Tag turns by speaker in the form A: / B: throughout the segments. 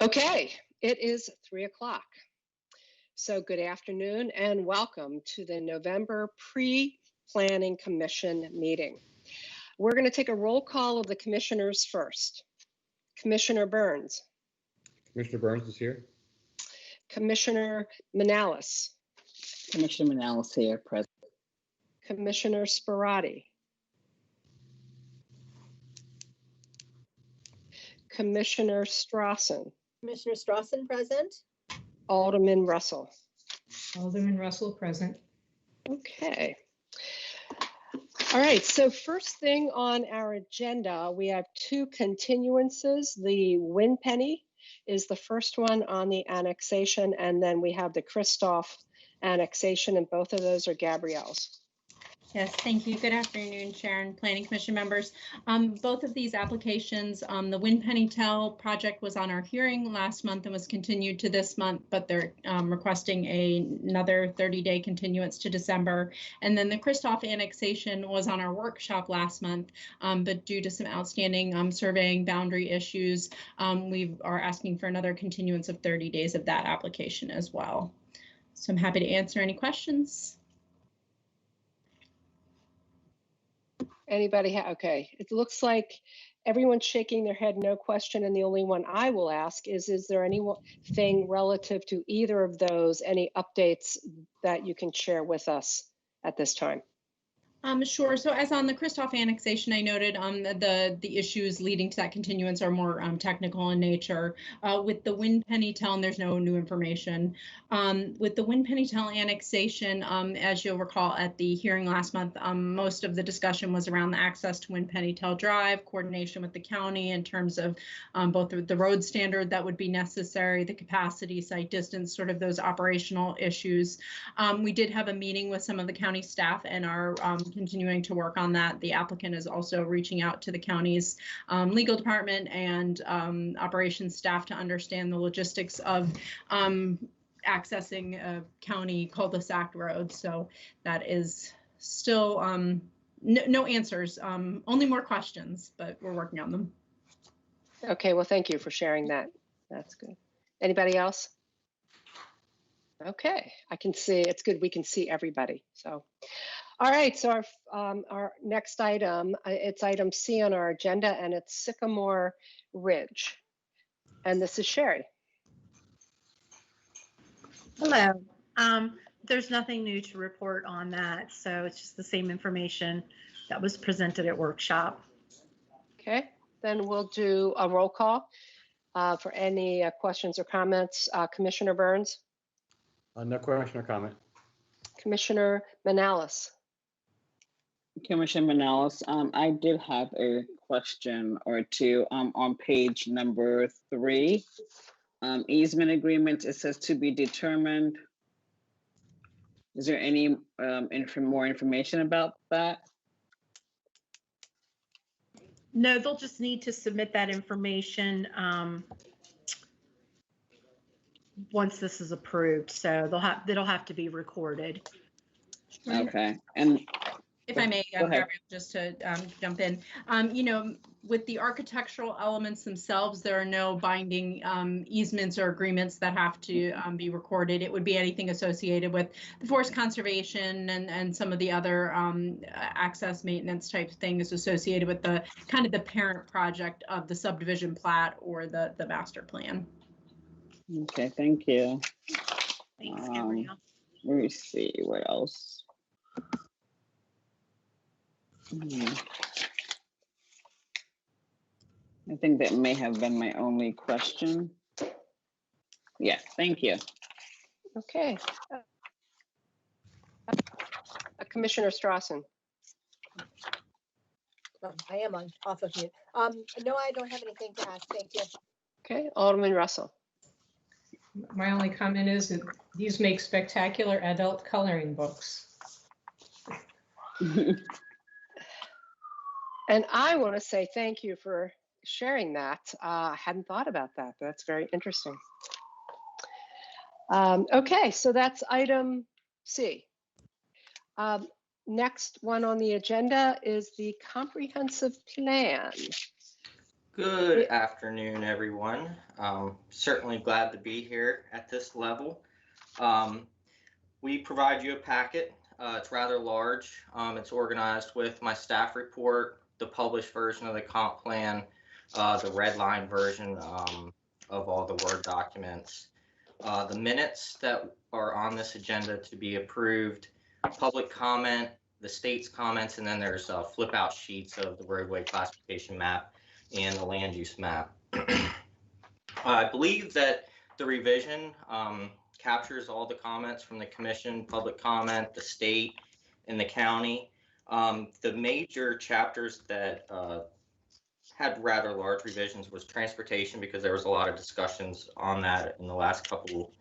A: Okay, it is 3 o'clock. So good afternoon and welcome to the November Pre-Planning Commission meeting. We're going to take a roll call of the commissioners first. Commissioner Burns.
B: Commissioner Burns is here.
A: Commissioner Manalis.
C: Commissioner Manalis here, present.
A: Commissioner Sparati. Commissioner Strawson.
D: Commissioner Strawson present.
A: Alderman Russell.
E: Alderman Russell present.
A: Okay. All right, so first thing on our agenda, we have two continuances. The Winpenny is the first one on the annexation, and then we have the Christoph annexation, and both of those are Gabrielle's.
F: Yes, thank you. Good afternoon, Sharon, Planning Commission members. Both of these applications, the Winpenny Tell project was on our hearing last month and was continued to this month, but they're requesting another 30-day continuance to December. And then the Christoph annexation was on our workshop last month, but due to some outstanding surveying boundary issues, we are asking for another continuance of 30 days of that application as well. So I'm happy to answer any questions.
A: Anybody? Okay, it looks like everyone's shaking their head, no question. And the only one I will ask is there anything relative to either of those, any updates that you can share with us at this time?
F: Sure. So as on the Christoph annexation, I noted the issues leading to that continuance are more technical in nature. With the Winpenny Tell, there's no new information. With the Winpenny Tell annexation, as you'll recall at the hearing last month, most of the discussion was around the access to Winpenny Tell Drive, coordination with the county in terms of both the road standard that would be necessary, the capacity, site distance, sort of those operational issues. We did have a meeting with some of the county staff and are continuing to work on that. The applicant is also reaching out to the county's legal department and operations staff to understand the logistics of accessing a county cul-de-sac road. So that is still no answers, only more questions, but we're working on them.
A: Okay, well, thank you for sharing that. That's good. Anybody else? Okay, I can see, it's good we can see everybody. So, all right, so our next item, it's item C on our agenda, and it's Sycamore Ridge. And this is Sherry.
D: Hello. There's nothing new to report on that, so it's just the same information that was presented at workshop.
A: Okay, then we'll do a roll call for any questions or comments. Commissioner Burns?
B: No question or comment.
A: Commissioner Manalis?
C: Commissioner Manalis, I did have a question or two on page number 3. Easement agreement, it says to be determined. Is there any more information about that?
D: No, they'll just need to submit that information once this is approved. So it'll have to be recorded.
C: Okay, and
F: if I may, Gabrielle, just to jump in, you know, with the architectural elements themselves, there are no binding easements or agreements that have to be recorded. It would be anything associated with the forest conservation and some of the other access maintenance type things associated with the kind of the parent project of the subdivision plat or the master plan.
C: Okay, thank you.
D: Thanks, Gabrielle.
C: Let me see what else. I think that may have been my only question. Yeah, thank you.
A: Okay. Commissioner Strawson?
G: I am off of mute. No, I don't have anything to ask. Thank you.
A: Okay, Alderman Russell?
E: My only comment is that these make spectacular adult coloring books.
A: And I want to say thank you for sharing that. I hadn't thought about that. That's very interesting. Okay, so that's item C. Next one on the agenda is the comprehensive plan.
H: Good afternoon, everyone. Certainly glad to be here at this level. We provide you a packet. It's rather large. It's organized with my staff report, the published version of the comp plan, the red line version of all the Word documents, the minutes that are on this agenda to be approved, public comment, the state's comments, and then there's flip out sheets of the roadway classification map and the land use map. I believe that the revision captures all the comments from the commission, public comment, the state, and the county. The major chapters that had rather large revisions was transportation, because there was a lot of discussions on that in the last couple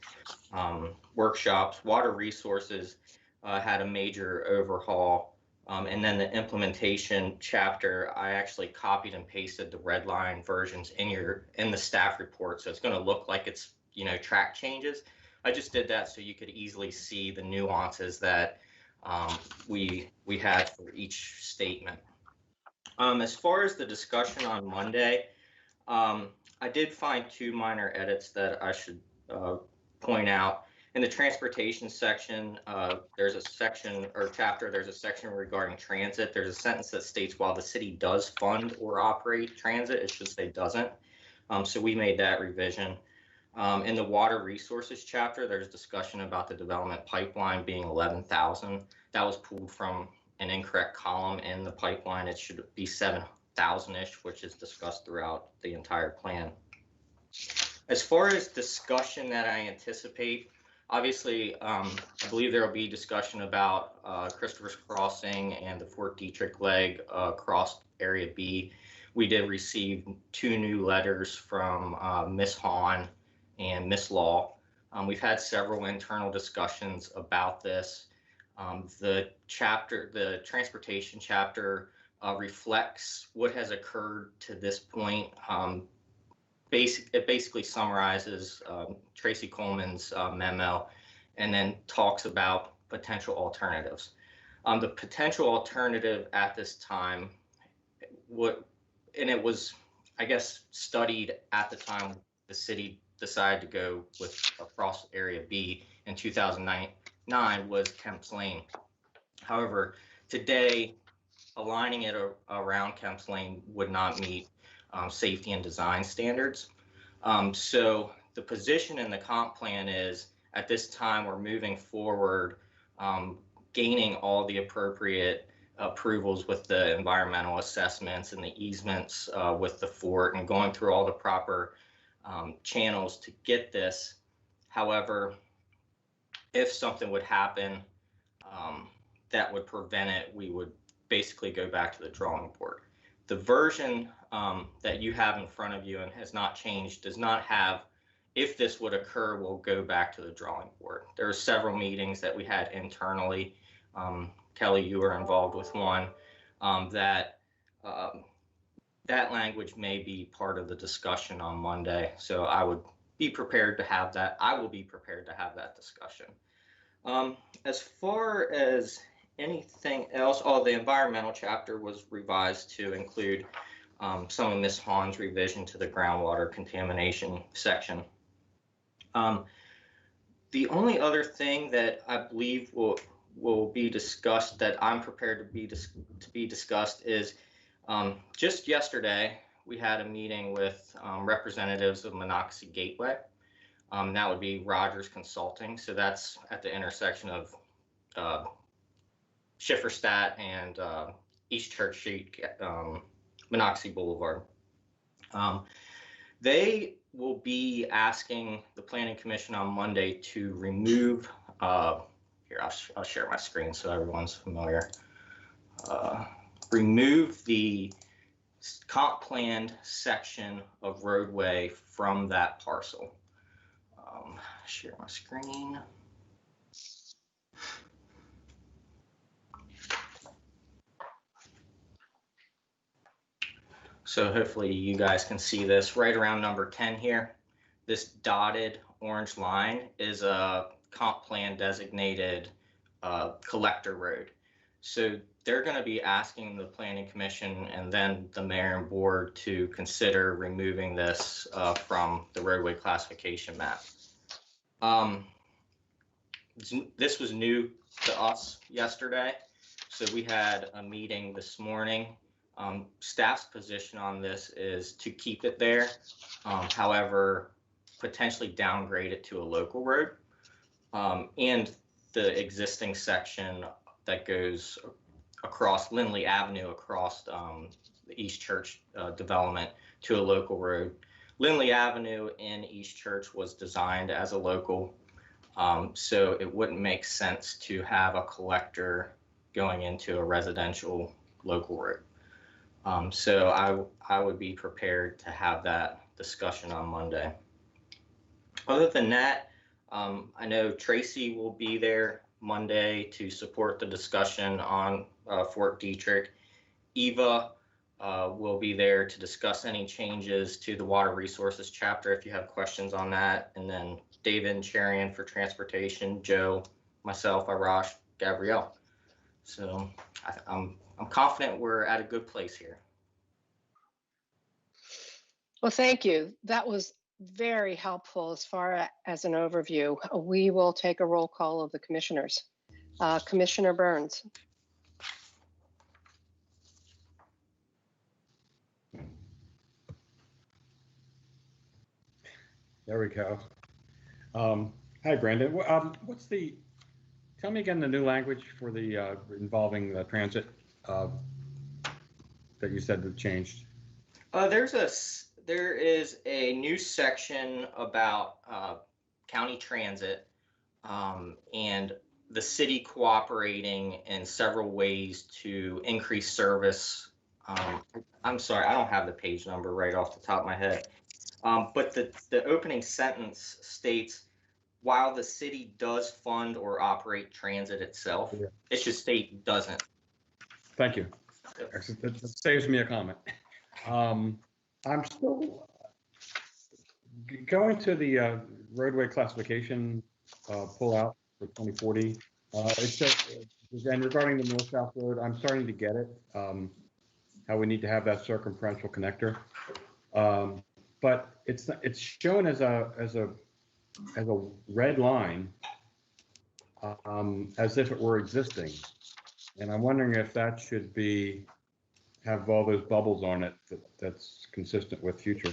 H: workshops. Water resources had a major overhaul. And then the implementation chapter, I actually copied and pasted the red line versions in the staff report. So it's going to look like it's, track changes. I just did that so you could easily see the nuances that we had for each statement. As far as the discussion on Monday, I did find two minor edits that I should point out. In the transportation section, there's a section or chapter, there's a section regarding transit. There's a sentence that states while the city does fund or operate transit, it should say doesn't. So we made that revision. In the water resources chapter, there's discussion about the development pipeline being 11,000. That was pulled from an incorrect column in the pipeline. It should be 7,000-ish, which is discussed throughout the entire plan. As far as discussion that I anticipate, obviously, I believe there will be discussion about Christopher's Crossing and the Fort Detrick leg across Area B. We did receive 2 new letters from Ms. Hahn and Ms. Law. We've had several internal discussions about this. The transportation chapter reflects what has occurred to this point. It basically summarizes Tracy Coleman's memo and then talks about potential alternatives. The potential alternative at this time, and it was, I guess, studied at the time the city decided to go with across Area B in 2009 was Kemp's Lane. However, today, aligning it around Kemp's Lane would not meet safety and design standards. So the position in the comp plan is, at this time, we're moving forward, gaining all the appropriate approvals with the environmental assessments and the easements with the fort, and going through all the proper channels to get this. However, if something would happen that would prevent it, we would basically go back to the drawing board. The version that you have in front of you and has not changed does not have, if this would occur, we'll go back to the drawing board. There are several meetings that we had internally. Kelly, you were involved with one, that language may be part of the discussion on Monday. So I would be prepared to have that. I will be prepared to have that discussion. As far as anything else, the environmental chapter was revised to include some of Ms. Hahn's revision to the groundwater contamination section. The only other thing that I believe will be discussed, that I'm prepared to be discussed, is just yesterday we had a meeting with representatives of Monocacy Gateway. That would be Rogers Consulting. So that's at the intersection of Schifferstadt and East Church Street, Monocacy Boulevard. They will be asking the Planning Commission on Monday to remove, here, I'll share my screen so everyone's familiar. Remove the comp planned section of roadway from that parcel. Share my screen. So hopefully you guys can see this right around number 10 here. This dotted orange line is a comp plan designated collector road. So they're going to be asking the planning commission and then the mayor and board to consider removing this from the roadway classification map. This was new to us yesterday. So we had a meeting this morning. Staff's position on this is to keep it there. However, potentially downgrade it to a local road. And the existing section that goes across Lindley Avenue, across the East Church development to a local road. Lindley Avenue in East Church was designed as a local, so it wouldn't make sense to have a collector going into a residential local road. So I would be prepared to have that discussion on Monday. Other than that, I know Tracy will be there Monday to support the discussion on Fort Detrick. Eva will be there to discuss any changes to the water resources chapter if you have questions on that. And then David and Cherian for transportation, Joe, myself, Arash, Gabrielle. So I'm confident we're at a good place here.
A: Well, thank you. That was very helpful as far as an overview. We will take a roll call of the commissioners. Commissioner Burns.
B: There we go. Hi, Brandon. Tell me again the new language for the involving the transit that you said that changed.
H: There is a new section about county transit and the city cooperating in several ways to increase service. I'm sorry, I don't have the page number right off the top of my head. But the opening sentence states, while the city does fund or operate transit itself, it should state doesn't.
B: Thank you. That saves me a comment. I'm still going to the roadway classification pullout for 2040. It says, and regarding the north-south road, I'm starting to get it, how we need to have that circumferential connector. But it's shown as a red line, as if it were existing. And I'm wondering if that should have all those bubbles on it that's consistent with future.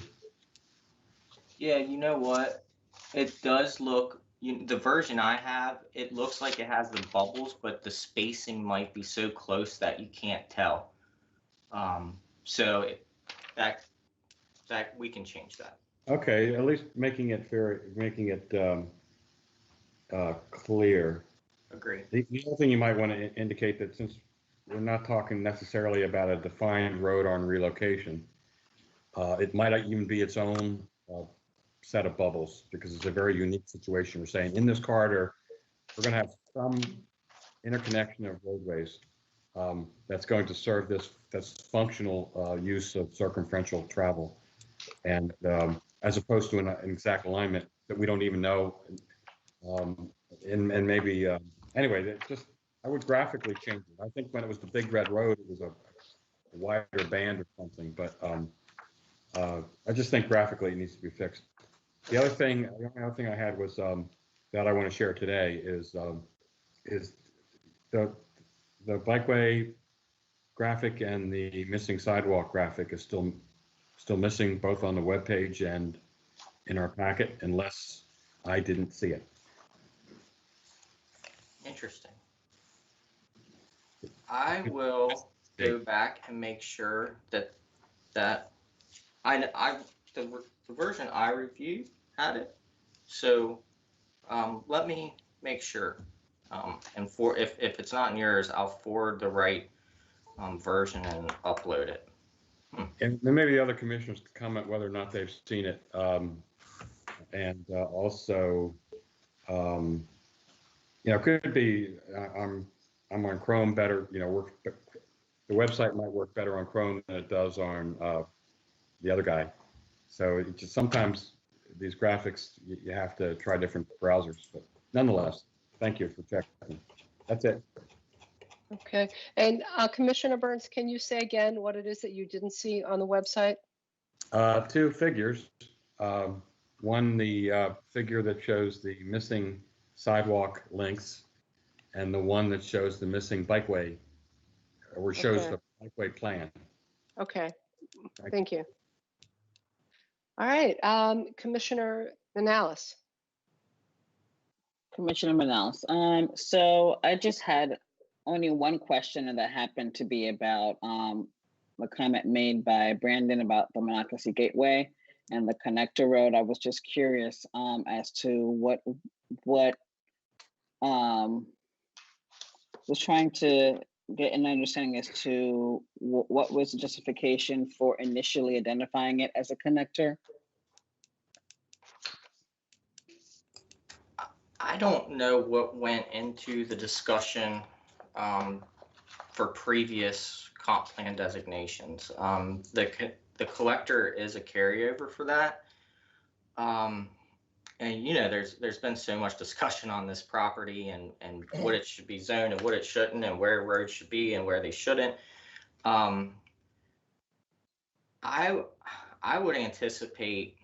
H: Yeah, you know what? It does look, the version I have, it looks like it has the bubbles, but the spacing might be so close that you can't tell. So that we can change that.
B: Okay, at least making it fair, making it clear.
H: Agree.
B: The other thing you might want to indicate that since we're not talking necessarily about a defined road on relocation, it might even be its own set of bubbles, because it's a very unique situation. We're saying in this corridor, we're going to have some interconnection of roadways that's going to serve that's functional use of circumferential travel, and as opposed to an exact alignment that we don't even know, and maybe anyway, I would graphically change it. I think when it was the big red road, it was a wider band or something, but I just think graphically it needs to be fixed. The only other thing I had was that I want to share today is the bikeway graphic and the missing sidewalk graphic is still missing, both on the webpage and in our packet, unless I didn't see it.
H: Interesting. I will go back and make sure that the version I reviewed had it. So let me make sure. And if it's not in yours, I'll forward the right version and upload it.
B: And then maybe the other commissioners can comment whether or not they've seen it. And also, could be I'm on Chrome better. The website might work better on Chrome than it does on the other guy. So it just sometimes these graphics you have to try different browsers. But nonetheless, thank you for checking. That's it.
A: Okay, and Commissioner Burns, can you say again what it is that you didn't see on the website?
B: Two figures. One, the figure that shows the missing sidewalk lengths, and the one that shows the missing bikeway, or shows
A: Okay.
B: the bikeway plan.
A: Okay,
B: Thank
A: thank you. All right, Commissioner Manalis.
C: Commissioner Manalis. So I just had only one question, and that happened to be about a comment made by Brandon about the Monocacy Gateway and the connector road. I was just curious as to what was trying to get an understanding as to what was the justification for initially identifying it as a connector.
H: I don't know what went into the discussion for previous comp plan designations. The collector is a carryover for that. And you know, there's been so much discussion on this property and what it should be zoned and what it shouldn't and where roads should be and where they shouldn't. I would anticipate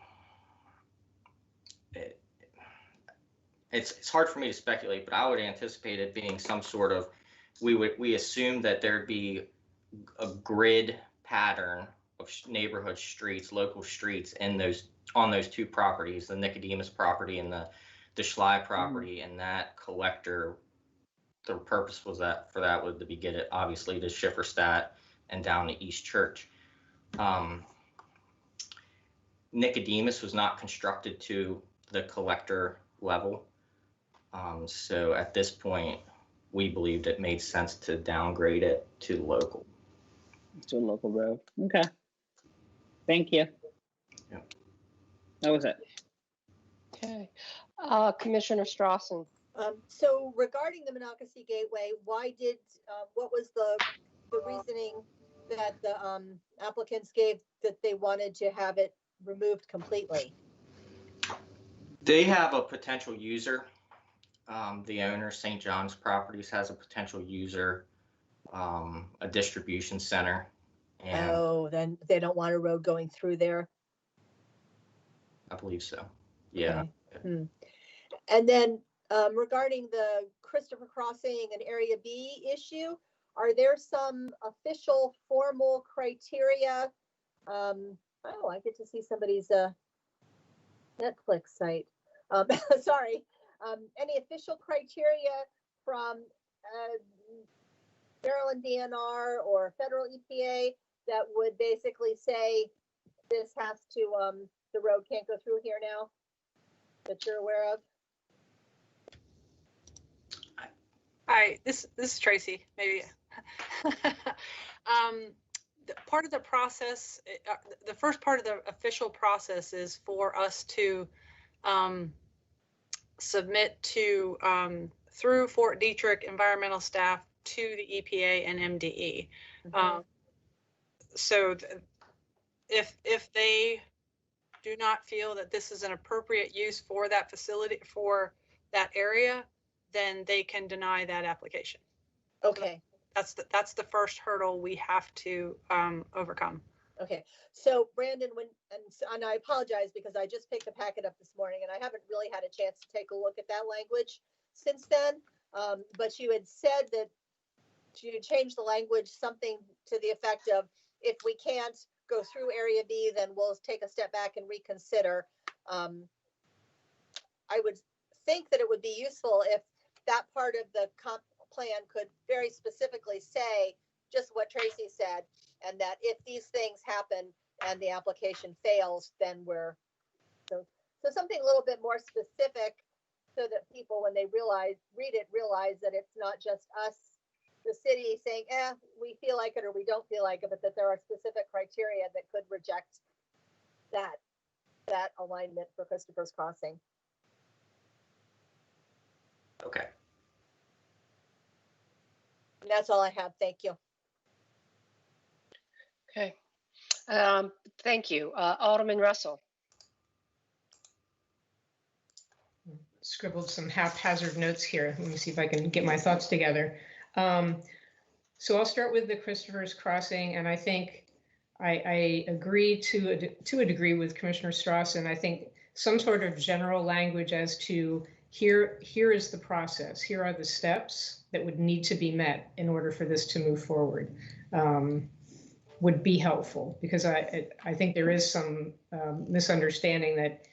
H: it. It's hard for me to speculate, but I would anticipate it being some sort of, we assume that there'd be a grid pattern of neighborhood streets, local streets on those two properties, the Nicodemus property and the Schley property, and that collector, the purpose was that for that would be get it obviously to Schifferstadt and down to East Church. Nicodemus was not constructed to the collector level. So at this point, we believed it made sense to downgrade it to local.
C: To a local road. Okay. Thank you.
H: Yeah.
C: That was it.
A: Okay, Commissioner Strawson.
G: So regarding the Monocacy Gateway, what was the reasoning that the applicants gave that they wanted to have it removed completely?
H: They have a potential user. The owner, St. John's Properties, has a potential user, a distribution center. And
G: then they don't want a road going through there.
H: I believe so. Yeah.
G: Okay. And then regarding the Christopher Crossing and Area B issue, are there some official formal criteria? I get to see somebody's Netflix site. Sorry. Any official criteria from Maryland DNR or federal EPA that would basically say this has to, the road can't go through here now, that you're aware of?
I: Hi, this is Tracy. Maybe part of the process, the first part of the official process is for us to submit to through Fort Detrick environmental staff to the EPA and MDE. So if they do not feel that this is an appropriate use for that facility, for that area, then they can deny that application.
G: Okay.
I: That's the first hurdle we have to overcome.
G: Okay. So Brandon, and I apologize because I just picked the packet up this morning and I haven't really had a chance to take a look at that language since then. But you had said that you changed the language, something to the effect of, if we can't go through Area B, then we'll take a step back and reconsider. I would think that it would be useful if that part of the comp plan could very specifically say just what Tracy said, and that if these things happen and the application fails, then so something a little bit more specific, so that people, when they read it, realize that it's not just us, the city, saying, we feel like it or we don't feel like it, but that there are specific criteria that could reject that alignment for Christopher's Crossing.
H: Okay.
G: And that's all I have. Thank you.
A: Okay, thank you. Alderman Russell.
E: Scribbled some haphazard notes here. Let me see if I can get my thoughts together. So I'll start with the Christopher's Crossing, and I think I agree to a degree with Commissioner Strauss, and I think some sort of general language as to here is the process, here are the steps that would need to be met in order for this to move forward, would be helpful, because I think there is some misunderstanding that,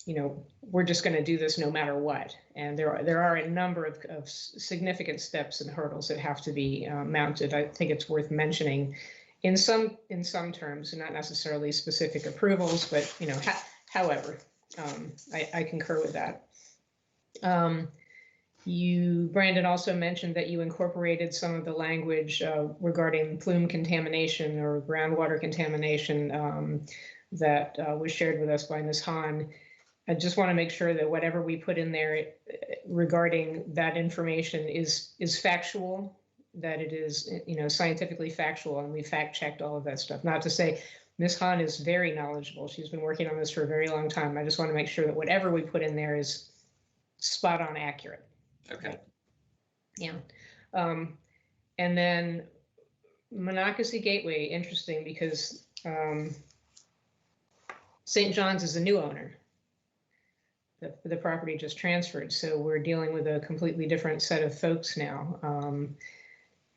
E: you know, we're just going to do this no matter what. And there are a number of significant steps and hurdles that have to be mounted. I think it's worth mentioning in some terms, and not necessarily specific approvals, but, you know, however, I concur with that. Brandon also mentioned that you incorporated some of the language regarding plume contamination or groundwater contamination that was shared with us by Ms. Hahn. I just want to make sure that whatever we put in there regarding that information is factual, that it is, you know, scientifically factual, and we fact checked all of that stuff. Not to say Ms. Hahn is very knowledgeable. She's been working on this for a very long time. I just want to make sure that whatever we put in there is spot on accurate.
H: Okay.
E: Yeah. And then Monocacy Gateway, interesting, because St. John's is a new owner. The property just transferred, so we're dealing with a completely different set of folks now.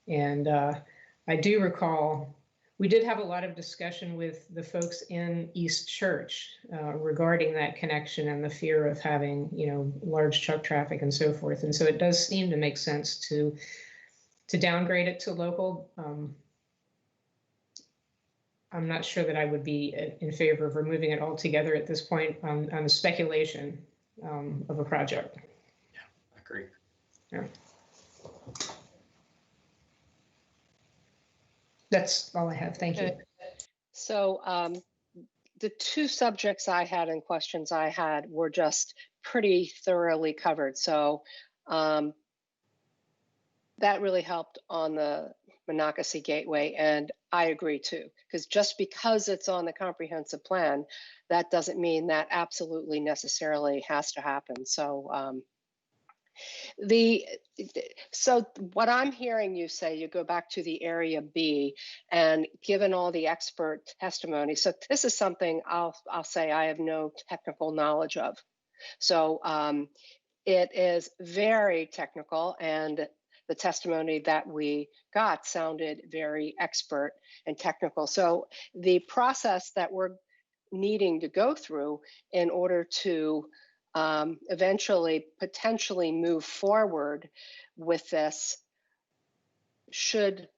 E: And I do recall we did have a lot of discussion with the folks in East Church regarding that connection and the fear of having, you know, large truck traffic and so forth. And so it does seem to make sense to downgrade it to local. I'm not sure that I would be in favor of removing it altogether at this point on the speculation of a project.
H: Yeah, I agree.
E: Yeah. That's all I have. Thank you.
A: So the two subjects I had and questions I had were just pretty thoroughly covered. So that really helped on the Monocacy Gateway, and I agree too, because just because it's on the comprehensive plan, that doesn't mean that absolutely necessarily has to happen. So so what I'm hearing you say, you go back to the area B, and given all the expert testimony, so this is something I'll say I have no technical knowledge of. So it is very technical, and the testimony that we got sounded very expert and technical. So the process that we're needing to go through in order to eventually potentially move forward with this should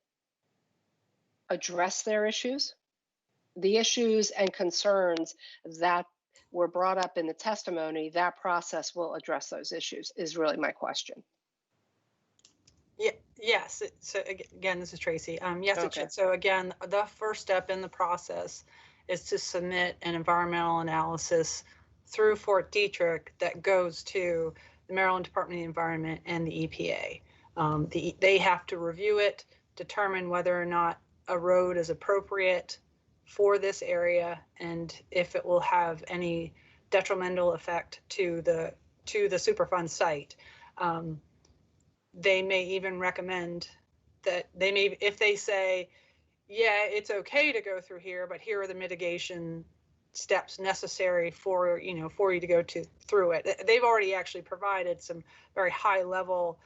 A: address their issues. The issues and concerns that were brought up in the testimony, that process will address those issues, is really my question.
I: Yeah, yes. So again, this is Tracy. Yes, it
A: Okay.
I: should. So again, the first step in the process is to submit an environmental analysis through Fort Detrick that goes to the Maryland Department of the Environment and the EPA. They have to review it, determine whether or not a road is appropriate for this area, and if it will have any detrimental effect to the Superfund site. They may even recommend that if they say, yeah, it's okay to go through here, but here are the mitigation steps necessary for you to go through it. They've already actually provided some very high level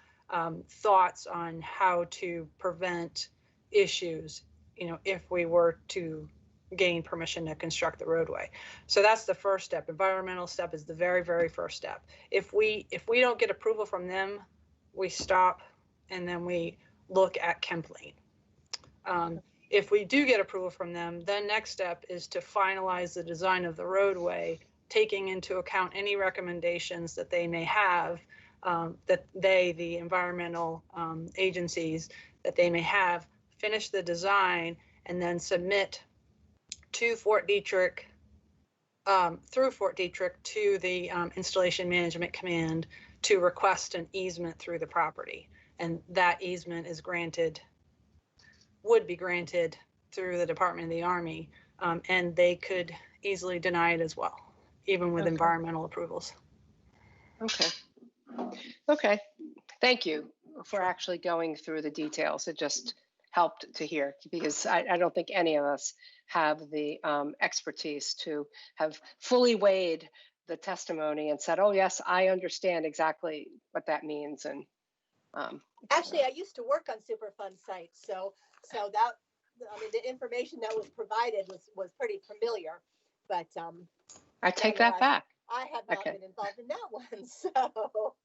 I: thoughts on how to prevent issues, if we were to gain permission to construct the roadway. So that's the first step. Environmental step is the very, very first step. If we don't get approval from them, we stop and then we look at Kemplane. If we do get approval from them, then next step is to finalize the design of the roadway, taking into account any recommendations that they may have, the environmental agencies that they may have, finish the design, and then submit to Fort Detrick, through Fort Detrick to the Installation Management Command to request an easement through the property. And that easement is would be granted through the Department of the Army, and they could easily deny it as well, even with environmental approvals.
A: Okay. Thank you for actually going through the details. It just helped to hear, because I don't think any of us have the expertise to have fully weighed the testimony and said, oh, yes, I understand exactly what that means. And
G: actually, I used to work on Superfund sites, so that, I mean, the information that was provided was pretty familiar, but
A: I take that back.
G: I have not
A: Okay.
G: been involved in that one, so.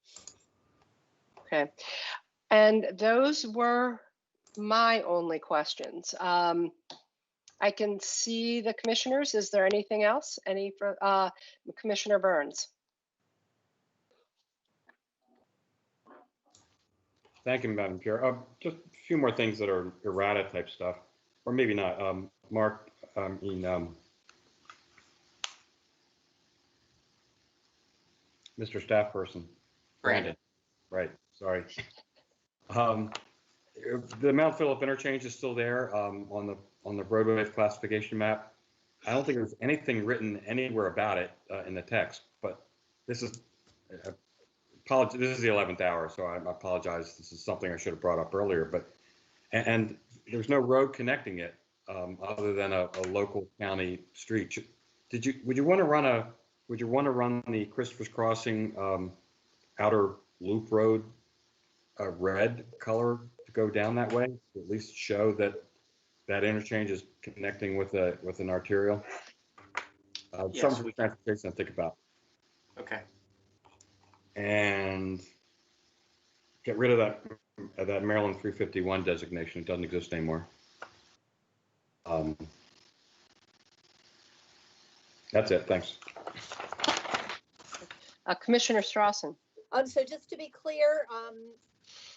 A: Okay. And those were my only questions. I can see the commissioners. Is there anything else? Any for Commissioner Burns?
B: Thank you, Madam Chair. Just a few more things that are errata type stuff, or maybe not. Mark, Mr. Staff Person, Brandon. Right, sorry. The Mount Phillip interchange is still there on the roadway classification map. I don't think there's anything written anywhere about it in the text, but this is this is the 11th hour, so I apologize. This is something I should have brought up earlier, but and there's no road connecting it other than a local county street. Would you want to run the Christopher's Crossing outer loop road red color to go down that way, to at least show that that interchange is connecting with an arterial?
H: Yes,
B: Something for transportation to think about.
H: Okay.
B: And get rid of that Maryland 351 designation. It doesn't exist anymore. That's it. Thanks.
A: Commissioner Strawson.
G: So just to be clear,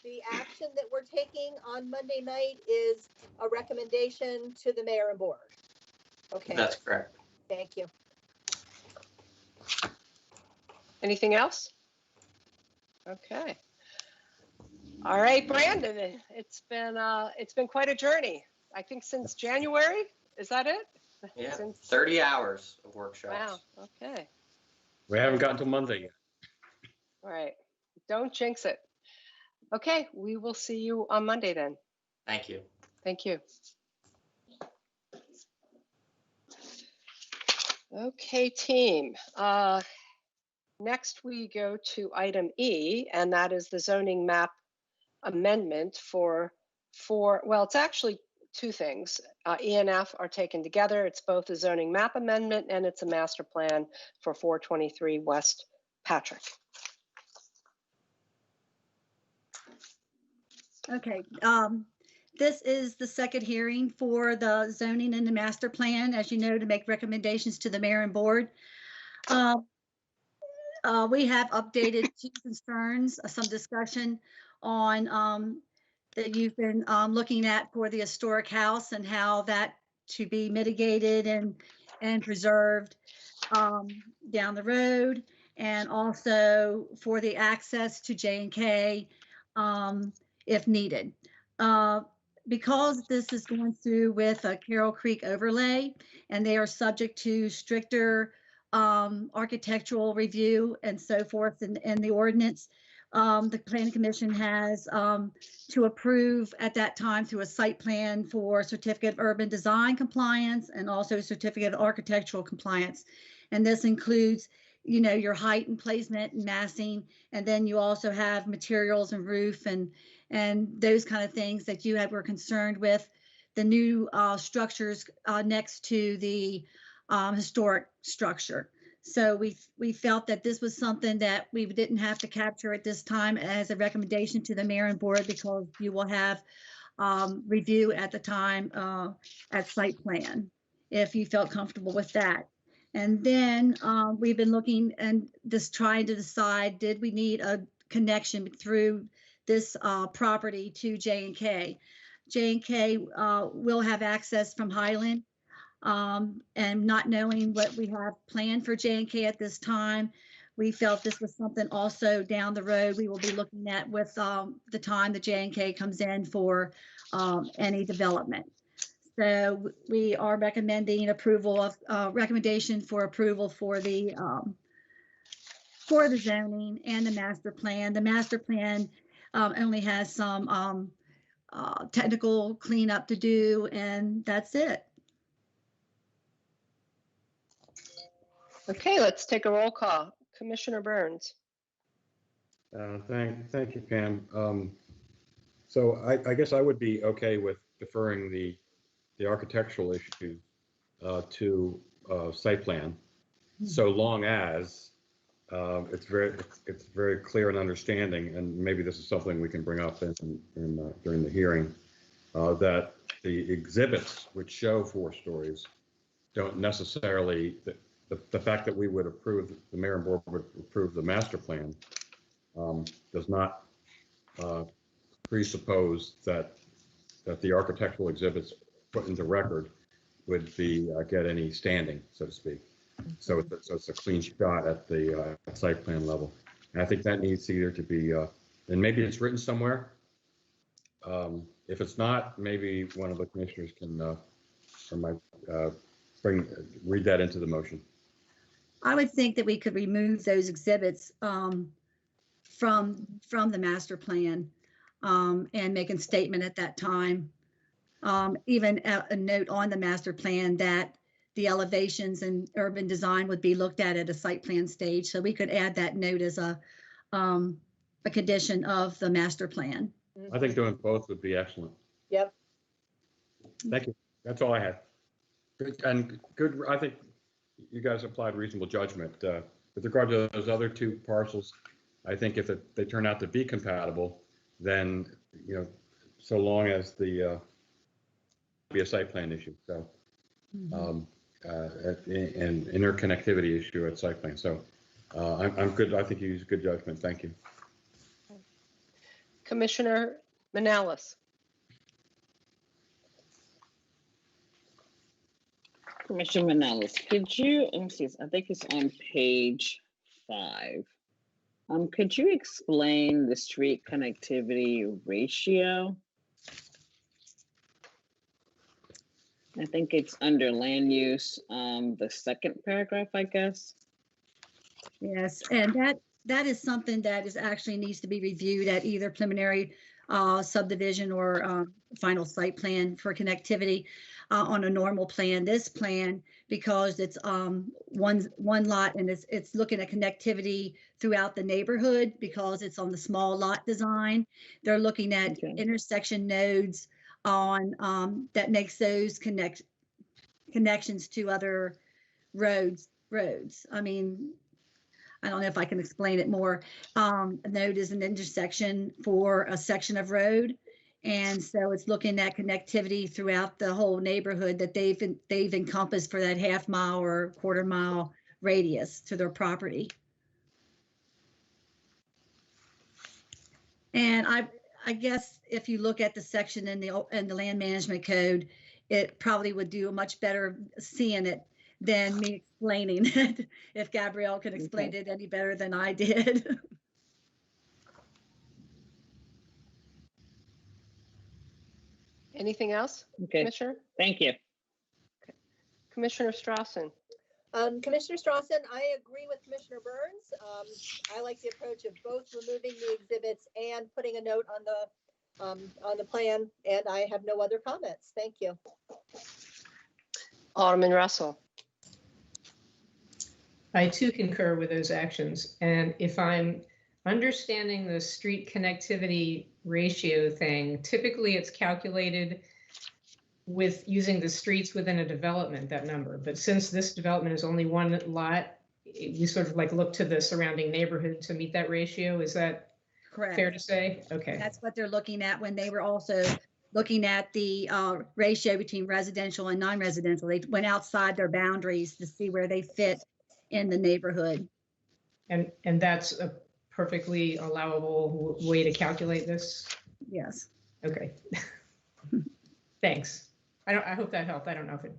G: the action that we're taking on Monday night is a recommendation to the mayor and board. Okay.
H: That's correct.
G: Thank you.
A: Anything else? Okay. All right, Brandon, it's been quite a journey. I think since January, is that it?
H: Yeah,
A: Since
H: 30 hours of workshops.
A: Wow, okay.
B: We haven't gotten to Monday yet.
A: All right, don't jinx it. Okay, we will see you on Monday then.
H: Thank you.
A: Thank you. Okay, team. Next we go to item E, and that is the zoning map amendment for well, it's actually two things. E and F are taken together. It's both a zoning map amendment and it's a master plan for 423 West Patrick.
J: Okay, this is the second hearing for the zoning and the master plan, as you know, to make recommendations to the mayor and board. We have updated two concerns, some discussion on that you've been looking at for the historic house and how that to be mitigated and preserved down the road, and also for the access to J&K if needed. Because this is going through with a Carroll Creek overlay and they are subject to stricter architectural review and so forth in the ordinance, the planning commission has to approve at that time through a site plan for certificate of urban design compliance and also certificate of architectural compliance. And this includes, you know, your height and placement and massing, and then you also have materials and roof and those kind of things that you were concerned with, the new structures next to the historic structure. So we felt that this was something that we didn't have to capture at this time as a recommendation to the mayor and board, because you will have review at the time at site plan, if you felt comfortable with that. And then we've been looking and just trying to decide, did we need a connection through this property to J&K? J&K will have access from Highland, and not knowing what we have planned for J&K at this time, we felt this was something also down the road we will be looking at with the time the J&K comes in for any development. So we are recommending approval of recommendation for approval for the zoning and the master plan. The master plan only has some technical cleanup to do, and that's it.
A: Okay, let's take a roll call. Commissioner Burns.
B: Thank you, Pam. So I guess I would be okay with deferring the architectural issue to site plan, so long as it's very clear and understanding, and maybe this is something we can bring up during the hearing, that the exhibits which show 4 stories don't necessarily, the fact that we would approve, the mayor and board would approve the master plan does not presuppose that the architectural exhibits put into record would be get any standing, so to speak. So it's a clean shot at the site plan level. And I think that needs either to be, and maybe it's written somewhere. If it's not, maybe one of the commissioners can read that into the motion.
J: I would think that we could remove those exhibits from the master plan and make a statement at that time. Even a note on the master plan that the elevations and urban design would be looked at a site plan stage. So we could add that note as a condition of the master plan.
B: I think doing both would be excellent.
G: Yep.
B: Thank you. That's all I had. Good, and good. I think you guys applied reasonable judgment with regard to those other 2 parcels. I think if they turn out to be compatible, then so long as the be a site plan issue. So an interconnectivity issue at site plan. So I'm good. I think you used good judgment. Thank you.
A: Commissioner Manalis.
C: Commissioner Manalis, could you, let me see, I think it's on page 5. Could you explain the street connectivity ratio? I think it's under land use, the 2nd paragraph, I guess.
J: Yes, and that is something that is actually needs to be reviewed at either preliminary subdivision or final site plan for connectivity on a normal plan. This plan, because it's one lot and it's looking at connectivity throughout the neighborhood because it's on the small lot design. They're looking at intersection nodes on that makes those connections to other roads. I mean, I don't know if I can explain it more. A node is an intersection for a section of road. And so it's looking at connectivity throughout the whole neighborhood that they've encompassed for that half-mile or quarter-mile radius to their property. And I guess if you look at the section in the land management code, it probably would do a much better seeing it than me explaining it, if Gabrielle can explain it any better than I did.
A: Anything else,
C: Okay.
A: Commissioner?
C: Thank you.
A: Okay. Commissioner Strassen.
G: Commissioner Strawson, I agree with Commissioner Burns. I like the approach of both removing the exhibits and putting a note on the plan, and I have no other comments. Thank you.
A: Alderman Russell.
E: I too concur with those actions. And if I'm understanding the street connectivity ratio thing, typically it's calculated with using the streets within a development, that number. But since this development is only one lot, you sort of like look to the surrounding neighborhood to meet that ratio. Is that
J: Correct.
E: fair to say? Okay.
J: That's what they're looking at when they were also looking at the ratio between residential and non-residential. They went outside their boundaries to see where they fit in the neighborhood.
E: And that's a perfectly allowable way to calculate this?
J: Yes.
E: Okay. Thanks. I hope that helped. I don't know if it,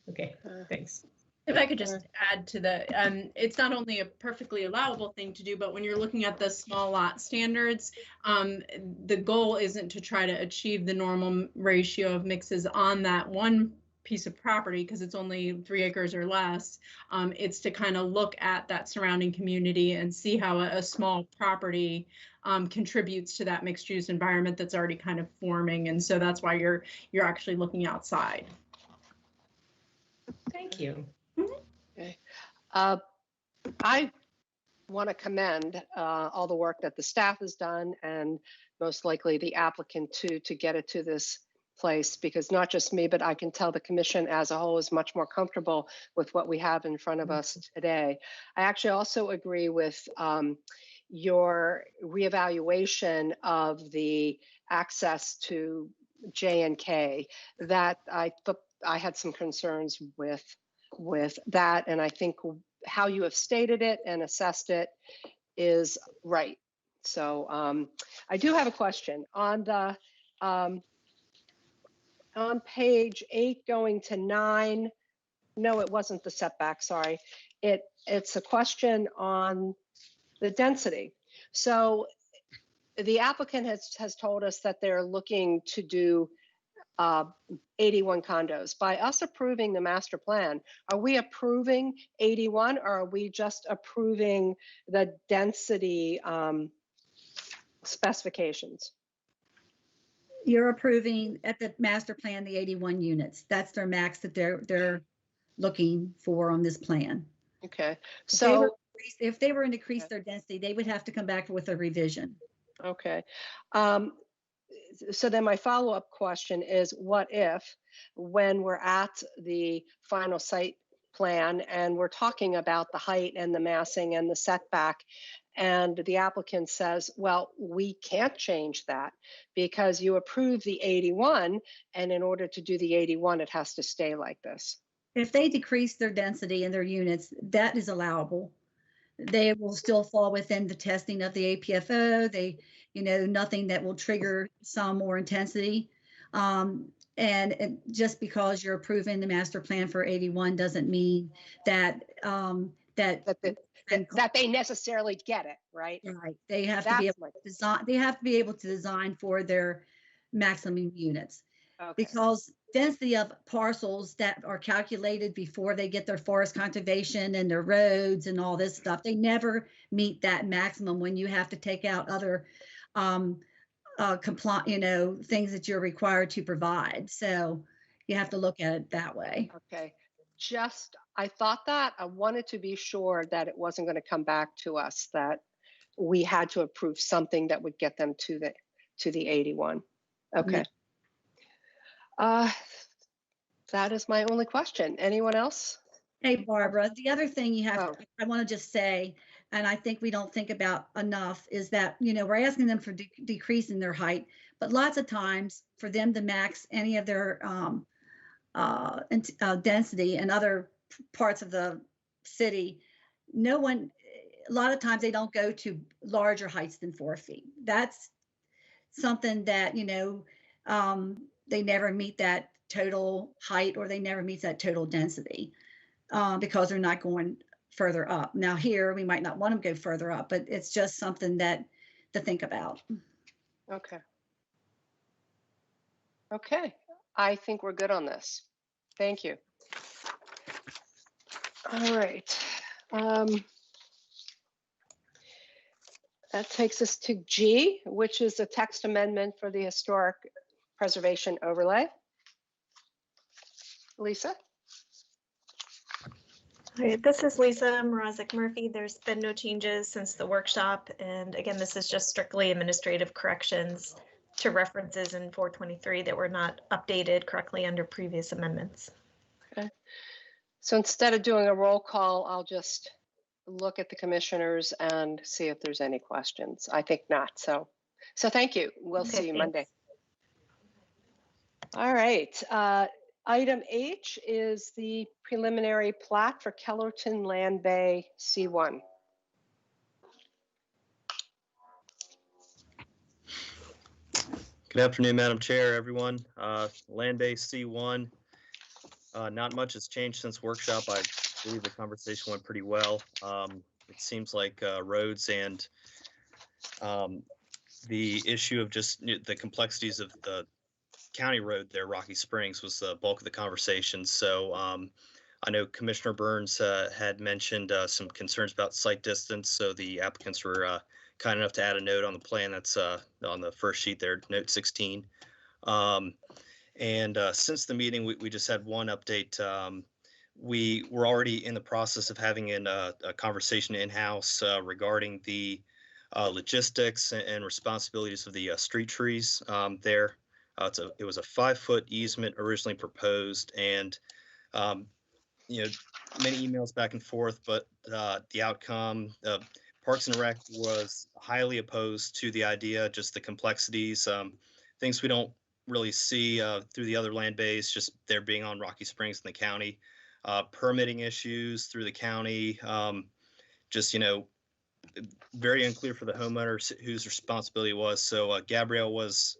E: okay, thanks.
F: If I could just add to the, it's not only a perfectly allowable thing to do, but when you're looking at the small lot standards, the goal isn't to try to achieve the normal ratio of mixes on that one piece of property, because it's only 3 acres or less, it's to kind of look at that surrounding community and see how a small property contributes to that mixed use environment that's already kind of forming. And so that's why you're actually looking outside.
E: Thank you.
A: Okay. I want to commend all the work that the staff has done, and most likely the applicant too, to get it to this place, because not just me, but I can tell the commission as a whole is much more comfortable with what we have in front of us today. I actually also agree with your reevaluation of the access to J and K, that I had some concerns with that, and I think how you have stated it and assessed it is right. So I do have a question on the on page 8 going to 9. No, it wasn't the setback, sorry. It's a question on the density. So the applicant has told us that they're looking to do 81 condos. By us approving the master plan, are we approving 81, or are we just approving the density specifications?
J: You're approving at the master plan, the 81 units. That's their max that they're looking for on this plan.
A: Okay, so
J: if they were to increase their density, they would have to come back with a revision.
A: okay. So then my follow-up question is, what if, when we're at the final site plan and we're talking about the height and the massing and the setback, and the applicant says, well, we can't change that because you approved the 81, and in order to do the 81, it has to stay like this?
J: If they decrease their density in their units, that is allowable. They will still fall within the testing of the APFO. Nothing that will trigger some more intensity. And just because you're approving the master plan for 81 doesn't mean that
A: that they necessarily get it, right?
J: Right. They have to be able to design. They have to be able to design for their maximum units. Okay. Because density of parcels that are calculated before they get their forest conservation and their roads and all this stuff, they never meet that maximum when you have to take out other things that you're required to provide. So you have to look at it that way.
A: Okay. I thought that. I wanted to be sure that it wasn't going to come back to us, that we had to approve something that would get them to the 81. Okay. That is my only question. Anyone else?
J: Hey, Barbara, the other thing I want to just say, and I think we don't think about enough, is that, we're asking them for decreasing their height, but lots of times for them to max any of their density in other parts of the city, a lot of times they don't go to larger heights than 4 feet. That's something that, they never meet that total height, or they never meet that total density because they're not going further up. Now here, we might not want them to go further up, but it's just something to think about.
A: Okay. Okay. I think we're good on this. Thank you. All right. That takes us to G, which is a text amendment for the historic preservation overlay. Lisa?
K: Hi, this is Lisa Mrazek-Murphy. There's been no changes since the workshop. And again, this is just strictly administrative corrections to references in 423 that were not updated correctly under previous amendments.
A: Okay. So instead of doing a roll call, I'll just look at the commissioners and see if there's any questions. I think not. So thank you. We'll see you Monday. All right. Item H is the preliminary plat for Kellerton Land Bay C1.
L: Good afternoon, Madam Chair, everyone. Land Bay C1, not much has changed since workshop. I believe the conversation went pretty well. It seems like roads and the issue of just the complexities of the county road there, Rocky Springs, was the bulk of the conversation. So I know Commissioner Burns had mentioned some concerns about site distance. So the applicants were kind enough to add a note on the plan that's on the first sheet there, note 16. And since the meeting, we just had one update. We were already in the process of having a conversation in-house regarding the logistics and responsibilities of the street trees there. It was a 5-foot easement originally proposed, and many emails back and forth, but the outcome, Parks and Rec was highly opposed to the idea, just the complexities, things we don't really see through the other land base, just there being on Rocky Springs in the county, permitting issues through the county, just, very unclear for the homeowner whose responsibility it was. So Gabrielle was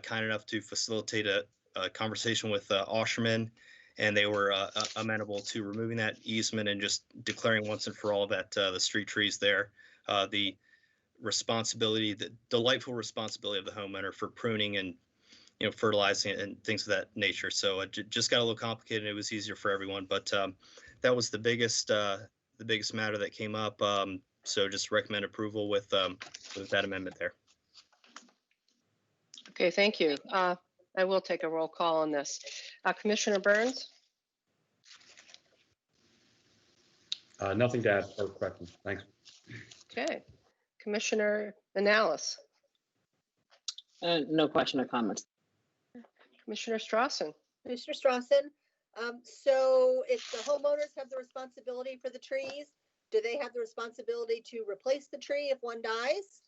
L: kind enough to facilitate a conversation with Osherman, and they were amenable to removing that easement and just declaring once and for all that the street trees there, the responsibility, the delightful responsibility of the homeowner for pruning and fertilizing and things of that nature. So it just got a little complicated. It was easier for everyone, but that was the biggest matter that came up. So just recommend approval with that amendment there.
A: Okay, thank you. I will take a roll call on this. Commissioner Burns?
B: Nothing to add or questions. Thanks.
A: Okay. Commissioner Manalis?
C: No question or comments.
A: Commissioner Strassen?
G: Commissioner Strassen, so if the homeowners have the responsibility for the trees, do they have the responsibility to replace the tree if one dies?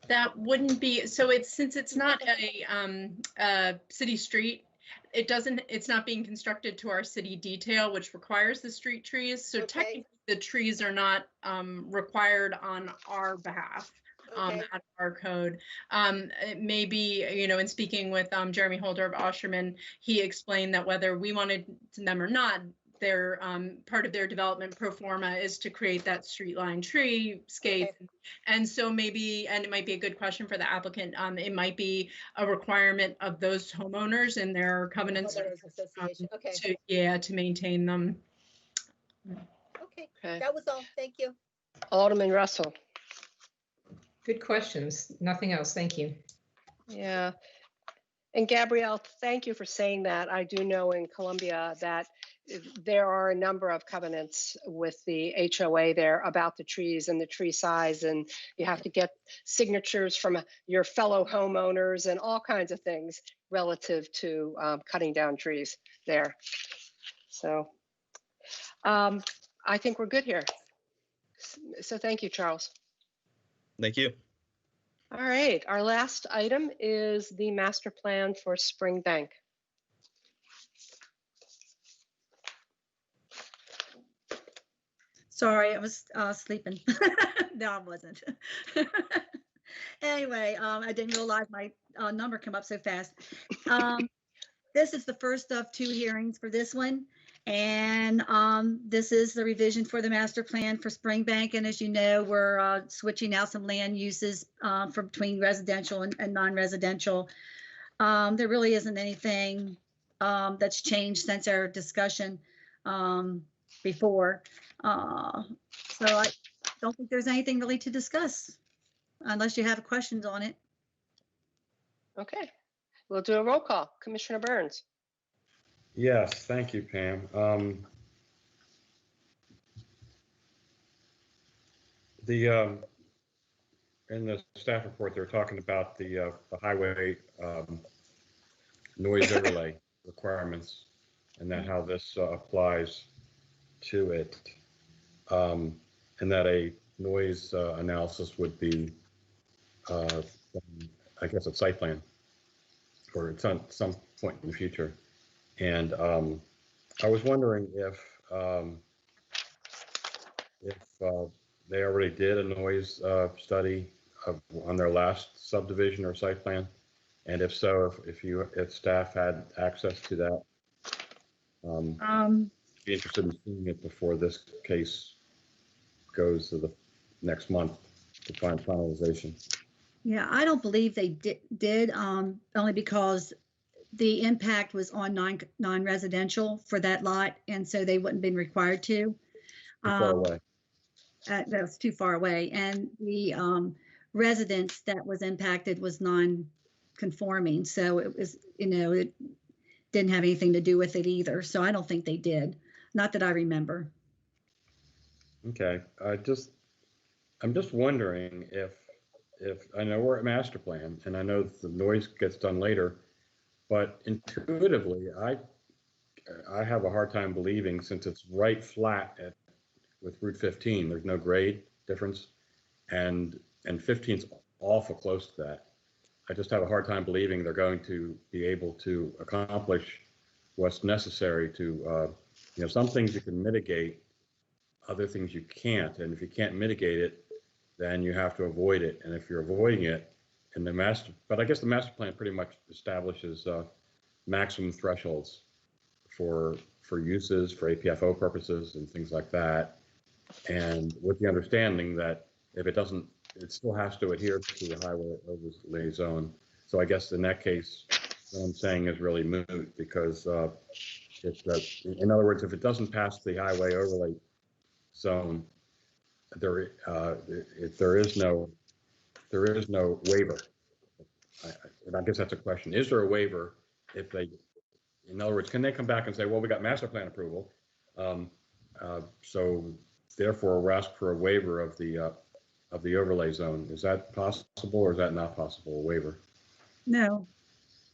F: That wouldn't be, so since it's not a city street, it's not being constructed to our city detail, which requires the street trees. So technically the trees are not required on our behalf. At our code. Maybe, in speaking with Jeremy Holder of Osherman, he explained that whether we wanted them or not, their part of their development pro forma is to create that street line treescape. And so maybe, and it might be a good question for the applicant, it might be a requirement of those homeowners and their covenants to maintain them.
G: Okay, that was all. Thank you.
A: Alderman Russell.
E: Good questions. Nothing else. Thank you.
A: Yeah. And Gabrielle, thank you for saying that. I do know in Columbia that there are a number of covenants with the HOA there about the trees and the tree size, and you have to get signatures from your fellow homeowners and all kinds of things relative to cutting down trees there. So I think we're good here. So thank you, Charles.
L: Thank you.
A: All right, our last item is the master plan for Spring Bank.
J: Sorry, I was sleeping. No, I wasn't. Anyway, I didn't realize my number come up so fast. This is the first of 2 hearings for this one. And this is the revision for the master plan for Springbank. And as you know, we're switching out some land uses for between residential and non-residential. There really isn't anything that's changed since our discussion before. So I don't think there's anything really to discuss unless you have questions on it.
A: Okay, we'll do a roll call. Commissioner Burns.
B: Yes, thank you, Pam. In the staff report, they're talking about the highway noise overlay requirements and that how this applies to it, and that a noise analysis would be, I guess, a site plan, or at some point in the future. And I was wondering if they already did a noise study on their last subdivision or site plan, and if so, if staff had access to that. Be interested in seeing it before this case goes to the next month to find finalization.
J: Yeah, I don't believe they did, only because the impact was on non-residential for that lot, and so they wouldn't been required to.
B: Too far away.
J: That's too far away, and the residence that was impacted was non-conforming, so it was, it didn't have anything to do with it either. So I don't think they did, not that I remember.
B: Okay, I'm just wondering if I know we're at master plan and I know the noise gets done later, but intuitively, I have a hard time believing, since it's right flat with Route 15, there's no grade difference, and 15's awful close to that. I just have a hard time believing they're going to be able to accomplish what's necessary to, some things you can mitigate, other things you can't, and if you can't mitigate it, then you have to avoid it. And if you're avoiding it, in the but I guess the master plan pretty much establishes maximum thresholds for uses, for APFO purposes and things like that. And with the understanding that if it doesn't, it still has to adhere to the highway overlay zone. So I guess in that case, what I'm saying is really moot, because in other words, if it doesn't pass the highway overlay zone, there is no waiver. And I guess that's a question. Is there a waiver if they, in other words, can they come back and say, well, we got master plan approval, so therefore we're asked for a waiver of the overlay zone? Is that possible, or is that not possible, a waiver?
J: No,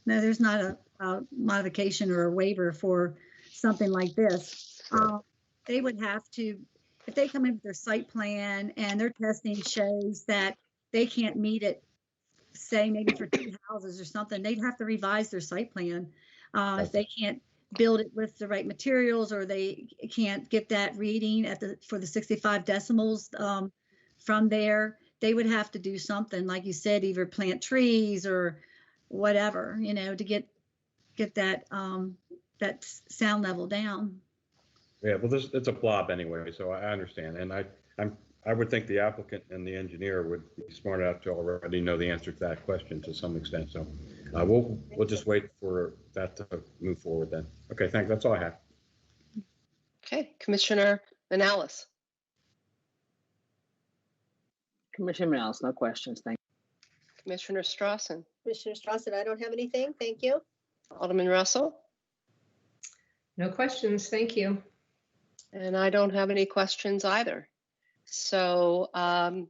J: there's not a modification or a waiver for something like this. They would have to, if they come in with their site plan and their testing shows that they can't meet it, say maybe for 2 houses or something, they'd have to revise their site plan. If they can't build it with the right materials, or they can't get that reading for the 65 decimals from there, they would have to do something, like you said, either plant trees or whatever, to get that that sound level down.
B: Yeah, well, it's a blob anyway, so I understand, and I would think the applicant and the engineer would be smart enough to already know the answer to that question to some extent. So we'll just wait for that to move forward then. Okay, thanks. That's all I have.
A: Okay, Commissioner Manalis.
C: Commissioner Miles, no questions. Thank you.
A: Commissioner Strawson.
G: Commissioner Strawson, I don't have anything. Thank you.
A: Alderman Russell.
E: No questions. Thank you.
A: And I don't have any questions either. So I'm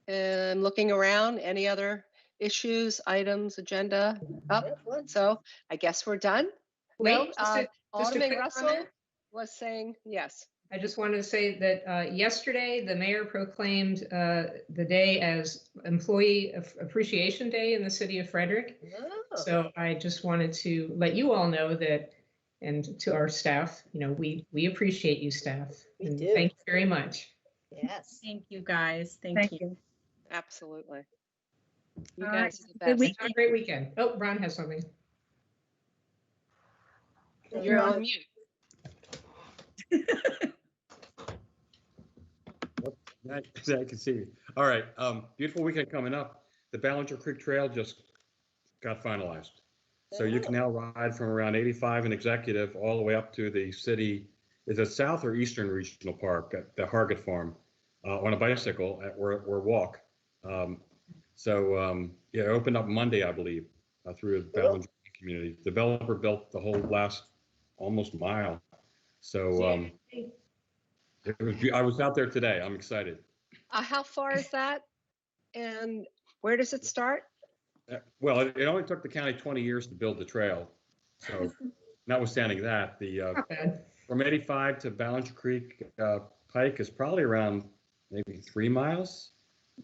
A: looking around. Any other issues, items, agenda up? So I guess we're done.
E: Wait,
A: no, Alderman Russell
E: comment.
A: was saying yes.
E: I just wanted to say that yesterday the mayor proclaimed the day as Employee Appreciation Day in the city of Frederick.
G: Oh.
E: So I just wanted to let you all know that, and to our staff, we appreciate you, staff.
G: We
E: and
G: do.
E: Thank you very much.
G: Yes.
F: Thank you, guys. Thank you.
A: Absolutely. You
J: All
A: guys
J: right.
A: are the best.
E: Have a great weekend. Oh, Ron has something.
A: You're on mute.
B: I can see you. All right, beautiful weekend coming up. The Ballinger Creek Trail just got finalized. So you can now ride from around 85 and Executive all the way up to the city, is it South or Eastern Regional Park at the Hargett Farm on a bicycle or walk. Yeah, it opened up Monday, I believe, through the Ballinger community. The developer built the whole last almost mile. So I was out there today. I'm excited.
A: How far is that? And where does it start?
B: Well, it only took the county 20 years to build the trail. So notwithstanding that, from 85 to Ballinger Creek Pike is probably around maybe 3 miles,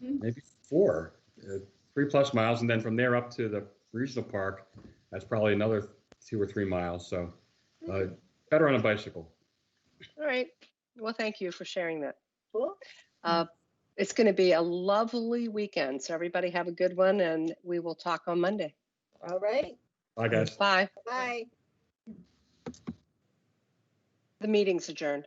B: maybe 4, 3+ miles. And then from there up to the regional park, that's probably another 2 or 3 miles. So better on a bicycle.
A: All right. Well, thank you for sharing that.
G: Cool.
A: It's going to be a lovely weekend. So everybody have a good one, and we will talk on Monday.
G: All right.
B: Bye, guys.
A: Bye.
G: Bye.
A: The meeting's adjourned.